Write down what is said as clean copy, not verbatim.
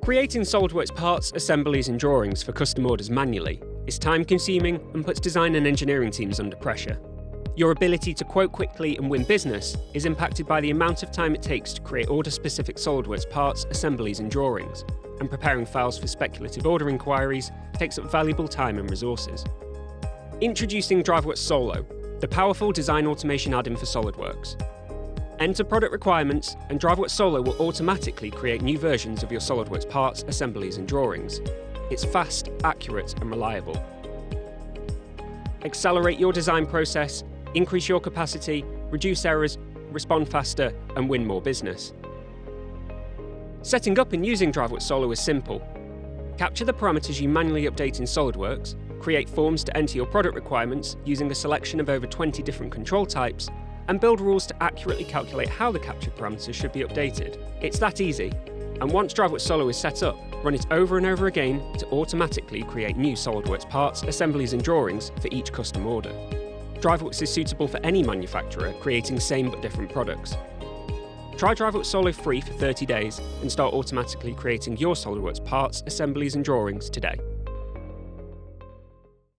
Creating SOLIDWORKS parts, assemblies and drawings for custom orders manually is time-consuming and puts design and engineering teams under pressure. Your ability to quote quickly and win business is impacted by the amount of time it takes to create order-specific SOLIDWORKS parts, assemblies and drawings, and preparing files for speculative order inquiries takes up valuable time and resources. Introducing DriveWorks Solo, the powerful design automation add-in for SOLIDWORKS. Enter product requirements, and DriveWorks Solo will automatically create new versions of your SOLIDWORKS parts, assemblies and drawings. It's fast, accurate and reliable. Accelerate your design process, increase your capacity, reduce errors, respond faster and win more business. Setting up and using DriveWorks Solo is simple. Capture the parameters you manually update in SOLIDWORKS, create forms to enter your product requirements using a selection of over 20 different control types, and build rules to accurately calculate how the captured parameters should be updated. It's that easy, and once DriveWorks Solo is set up, run it over and over again to automatically create new SOLIDWORKS parts, assemblies and drawings for each custom order. DriveWorks is suitable for any manufacturer creating same but different products. Try DriveWorks Solo free for 30 days and start automatically creating your SOLIDWORKS parts, assemblies and drawings today.